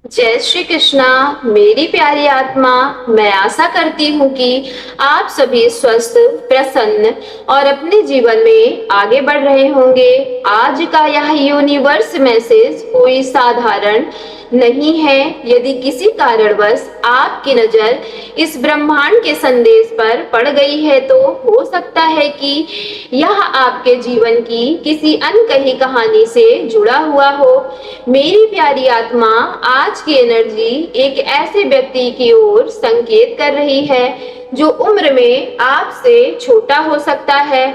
जय श्री कृष्णा। मेरी प्यारी आत्मा, मैं आशा करती हूँ कि आप सभी स्वस्थ, प्रसन्न और अपने जीवन में आगे बढ़ रहे होंगे। आज का यह यूनिवर्स मैसेज कोई साधारण नहीं है। यदि किसी कारणवश आपकी नजर इस ब्रह्मांड के संदेश पर पड़ गई है तो हो सकता है कि यह आपके जीवन की किसी अनकही कहानी से जुड़ा हुआ हो। मेरी प्यारी आत्मा, आज की एनर्जी एक ऐसे व्यक्ति की ओर संकेत कर रही है जो उम्र में आपसे छोटा हो सकता है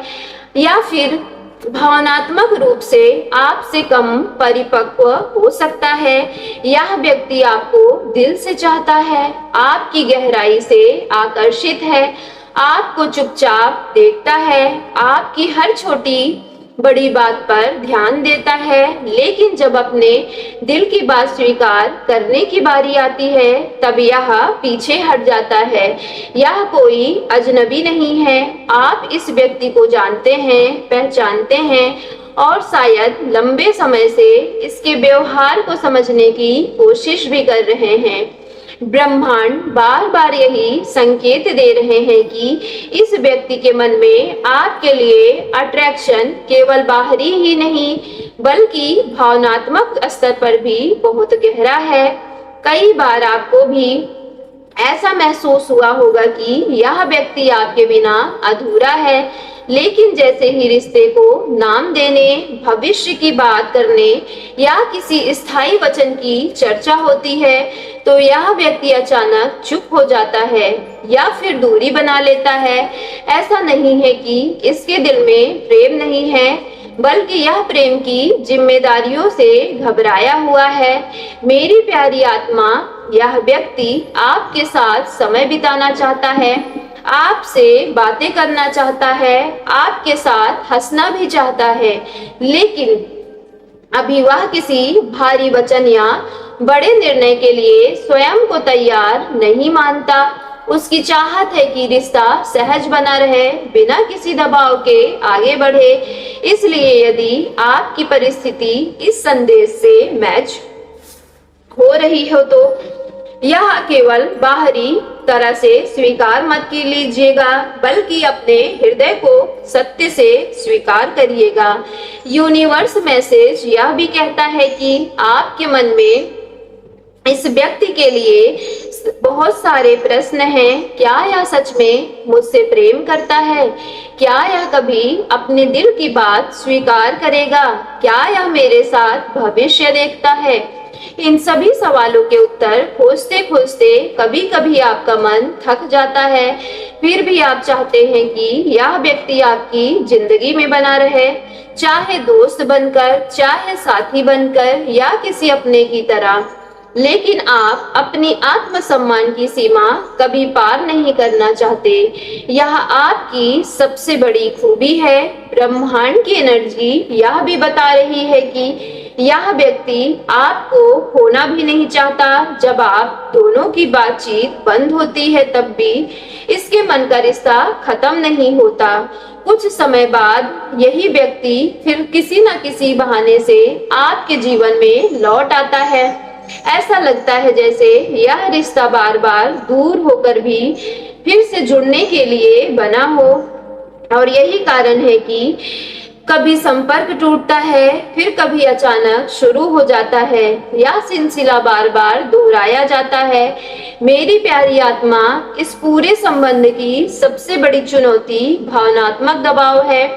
या फिर भावनात्मक रूप से आपसे कम परिपक्व हो सकता है। यह व्यक्ति आपको दिल से चाहता है, आपकी गहराई से आकर्षित है, आपको चुपचाप देखता है, आपकी हर छोटी बड़ी बात पर ध्यान देता है। लेकिन जब अपने दिल की बात स्वीकार करने की बारी आती है तब यह पीछे हट जाता है। यह कोई अजनबी नहीं है, आप इस व्यक्ति को जानते हैं, पहचानते हैं और शायद लंबे समय से इसके व्यवहार को समझने की कोशिश भी कर रहे हैं। ब्रह्मांड बार बार यही संकेत दे रहे हैं कि इस व्यक्ति के मन में आपके लिए अट्रैक्शन केवल बाहरी ही नहीं बल्कि भावनात्मक स्तर पर भी बहुत गहरा है। कई बार आपको भी ऐसा महसूस हुआ होगा कि यह व्यक्ति आपके बिना अधूरा है, लेकिन जैसे ही रिश्ते को नाम देने, भविष्य की बात करने या किसी स्थायी वचन की चर्चा होती है तो यह व्यक्ति अचानक चुप हो जाता है या फिर दूरी बना लेता है। ऐसा नहीं है कि इसके दिल में प्रेम नहीं है, बल्कि यह प्रेम की जिम्मेदारियों से घबराया हुआ है। मेरी प्यारी आत्मा, यह व्यक्ति आपके साथ समय बिताना चाहता है, आपसे बातें करना चाहता है, आपके साथ हंसना भी चाहता है, लेकिन अभी वह किसी भारी वचन या बड़े निर्णय के लिए स्वयं को तैयार नहीं मानता। उसकी चाहत है कि रिश्ता सहज बना रहे, बिना किसी दबाव के आगे बढ़े। इसलिए यदि आपकी परिस्थिति इस संदेश से मैच हो रही हो तो यह केवल बाहरी तरह से स्वीकार मत की लीजिएगा, बल्कि अपने हृदय को सत्य से स्वीकार करिएगा। यूनिवर्स मैसेज यह भी कहता है कि आपके मन में इस व्यक्ति के लिए बहुत सारे प्रश्न हैं। क्या यह सच में मुझसे प्रेम करता है? क्या यह कभी अपने दिल की बात स्वीकार करेगा? क्या यह मेरे साथ भविष्य देखता है? इन सभी सवालों के उत्तर खोजते खोजते कभी कभी आपका मन थक जाता है, फिर भी आप चाहते हैं कि यह व्यक्ति आपकी जिंदगी में बना रहे, चाहे दोस्त बनकर, चाहे साथी बनकर या किसी अपने की तरह। लेकिन आप अपनी आत्मसम्मान की सीमा कभी पार नहीं करना चाहते। यह आपकी सबसे बड़ी खूबी है। ब्रह्मांड की एनर्जी यह भी बता रही है कि यह व्यक्ति आपको खोना भी नहीं चाहता। जब आप दोनों की बातचीत बंद होती है तब भी इसके मन का रिश्ता खत्म नहीं होता। कुछ समय बाद यही व्यक्ति फिर किसी न किसी बहाने से आपके जीवन में लौट आता है। ऐसा लगता है जैसे यह रिश्ता बार बार दूर होकर भी फिर से जुड़ने के लिए बना हो, और यही कारण है कि कभी संपर्क टूटता है, फिर कभी अचानक शुरू हो जाता है। यह सिलसिला बार बार दोहराया जाता है। मेरी प्यारी आत्मा, इस पूरे संबंध की सबसे बड़ी चुनौती भावनात्मक दबाव है।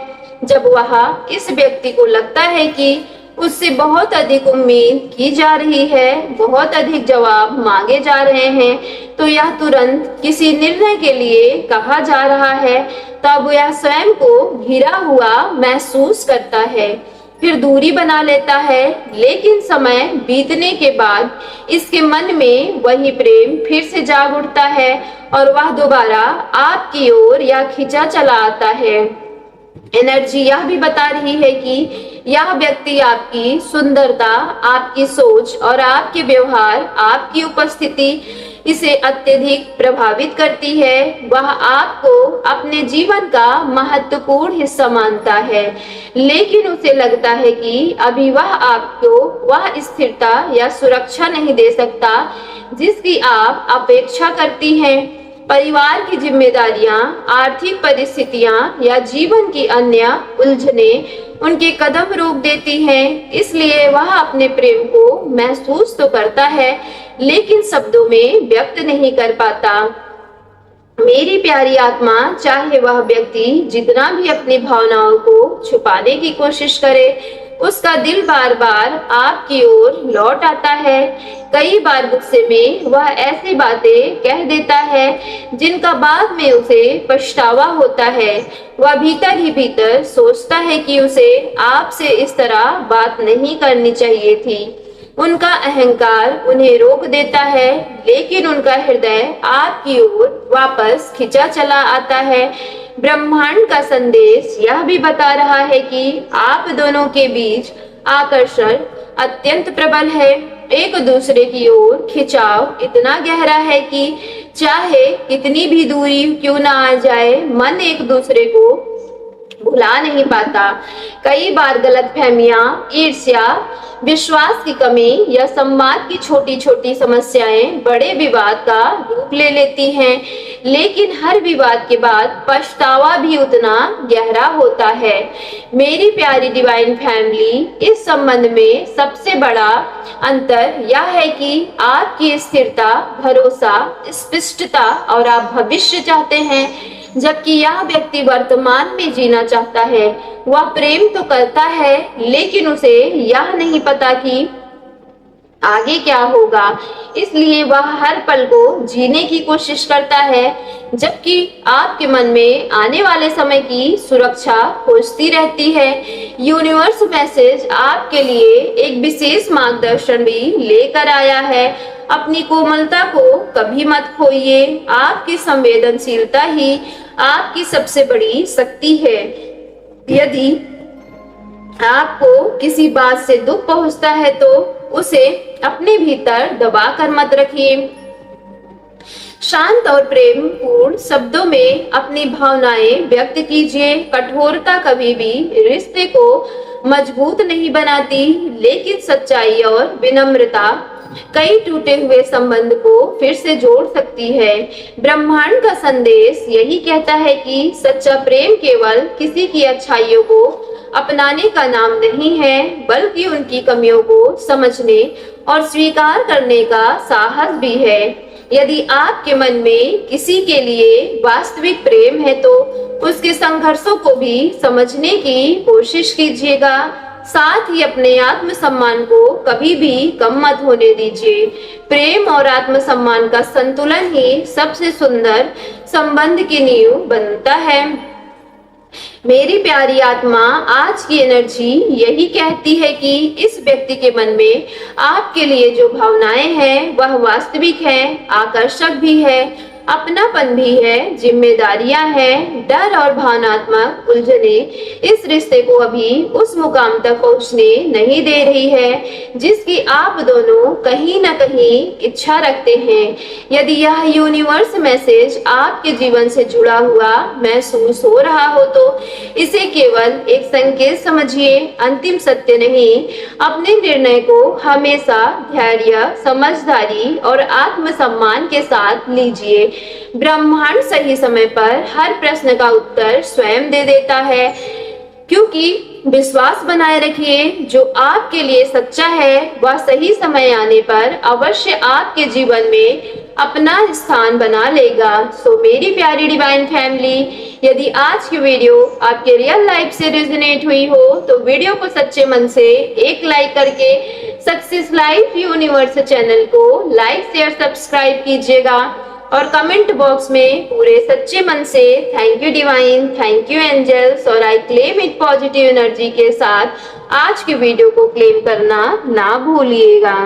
जब वह इस व्यक्ति को लगता है कि उससे बहुत अधिक उम्मीद की जा रही है, बहुत अधिक जवाब मांगे जा रहे हैं, तो यह तुरंत किसी निर्णय के लिए कहा जा रहा है, तब यह स्वयं को घिरा हुआ महसूस करता है, फिर दूरी बना लेता है। लेकिन समय बीतने के बाद इसके मन में वही प्रेम फिर से जाग उठता है और वह दोबारा आपकी ओर या खिंचा चला आता है। एनर्जी यह भी बता रही है कि यह व्यक्ति आपकी सुंदरता, आपकी सोच और आपके व्यवहार, आपकी उपस्थिति इसे अत्यधिक प्रभावित करती है। वह आपको अपने जीवन का महत्वपूर्ण हिस्सा मानता है, लेकिन उसे लगता है कि अभी वह आपको वह स्थिरता या सुरक्षा नहीं दे सकता जिसकी आप अपेक्षा करती हैं। परिवार की जिम्मेदारियां, आर्थिक परिस्थितियां या जीवन की अन्य उलझनें उनके कदम रोक देती हैं, इसलिए वह अपने प्रेम को महसूस तो करता है लेकिन शब्दों में व्यक्त नहीं कर पाता। मेरी प्यारी आत्मा, चाहे वह व्यक्ति जितना भी अपनी भावनाओं को छुपाने की कोशिश करे, उसका दिल बार बार आपकी ओर लौट आता है। कई बार गुस्से में वह ऐसी बातें कह देता है जिनका बाद में उसे पछतावा होता है। वह भीतर ही भीतर सोचता है कि उसे आपसे इस तरह बात नहीं करनी चाहिए थी। उनका अहंकार उन्हें रोक देता है, लेकिन उनका हृदय आपकी ओर वापस खिंचा चला आता है। ब्रह्मांड का संदेश यह भी बता रहा है कि आप दोनों के बीच आकर्षण अत्यंत प्रबल है। एक दूसरे की ओर खिंचाव इतना गहरा है कि चाहे कितनी भी दूरी क्यों ना आ जाए, मन एक दूसरे को भुला नहीं पाता। कई बार गलतफहमियां, ईर्ष्या, विश्वास की कमी या संवाद की छोटी छोटी समस्याएं बड़े विवाद का रूप ले लेती हैं, लेकिन हर विवाद के बाद पछतावा भी उतना गहरा होता है। मेरी प्यारी डिवाइन फैमिली, इस संबंध में सबसे बड़ा अंतर यह है कि आपकी स्थिरता, भरोसा, स्पष्टता और आप भविष्य चाहते हैं, जबकि यह व्यक्ति वर्तमान में जीना चाहता है। वह प्रेम तो करता है, लेकिन उसे यह नहीं पता कि आगे क्या होगा, इसलिए वह हर पल को जीने की कोशिश करता है, जबकि आपके मन में आने वाले समय की सुरक्षा खोजती रहती है। यूनिवर्स मैसेज आपके लिए एक विशेष मार्गदर्शन भी लेकर आया है। अपनी कोमलता को कभी मत खोइए। आपकी संवेदनशीलता ही आपकी सबसे बड़ी शक्ति है। यदि आपको किसी बात से दुख पहुंचता है तो उसे अपने भीतर दबा कर मत रखिए। शांत और प्रेम पूर्ण शब्दों में अपनी भावनाएं व्यक्त कीजिए। कठोरता कभी भी रिश्ते को मजबूत नहीं बनाती, लेकिन सच्चाई और विनम्रता कई टूटे हुए संबंध को फिर से जोड़ सकती है। ब्रह्मांड का संदेश यही कहता है कि सच्चा प्रेम केवल किसी की अच्छाइयों को अपनाने का नाम नहीं है, बल्कि उनकी कमियों को समझने और स्वीकार करने का साहस भी है। यदि आपके मन में किसी के लिए वास्तविक प्रेम है तो उसके संघर्षों को भी समझने की कोशिश कीजिएगा। साथ ही अपने आत्मसम्मान को कभी भी कम मत होने दीजिए। प्रेम और आत्मसम्मान का संतुलन ही सबसे सुंदर संबंध की नींव बनता है। मेरी प्यारी आत्मा, आज की एनर्जी यही कहती है कि इस व्यक्ति के मन में आपके लिए जो भावनाएं हैं वह वास्तविक है, आकर्षक भी है, अपनापन भी है, जिम्मेदारियां हैं। डर और भावनात्मक उलझने इस रिश्ते को अभी उस मुकाम तक पहुंचने नहीं दे रही है जिसकी आप दोनों कहीं ना कहीं इच्छा रखते हैं। यदि यह यूनिवर्स मैसेज आपके जीवन से जुड़ा हुआ महसूस हो रहा हो तो इसे केवल एक संकेत समझिए, अंतिम सत्य नहीं। अपने निर्णय को हमेशा धैर्य, समझदारी और आत्मसम्मान के साथ लीजिए। ब्रह्मांड सही समय पर हर प्रश्न का उत्तर स्वयं दे देता है, क्योंकि विश्वास बनाए रखिए, जो आपके लिए सच्चा है वह सही समय आने पर अवश्य आपके जीवन में अपना स्थान बना लेगा। सो मेरी प्यारी डिवाइन फैमिली, यदि आज की वीडियो आपके रियल लाइफ से रेजोनेट हुई हो तो वीडियो को सच्चे मन से एक लाइक करके सक्सेस लाइफ यूनिवर्स चैनल को लाइक, शेयर, सब्सक्राइब कीजिएगा और कमेंट बॉक्स में पूरे सच्चे मन से thank you divine, thank you angels और I claim it positive energy के साथ आज की वीडियो को क्लेम करना ना भूलिएगा।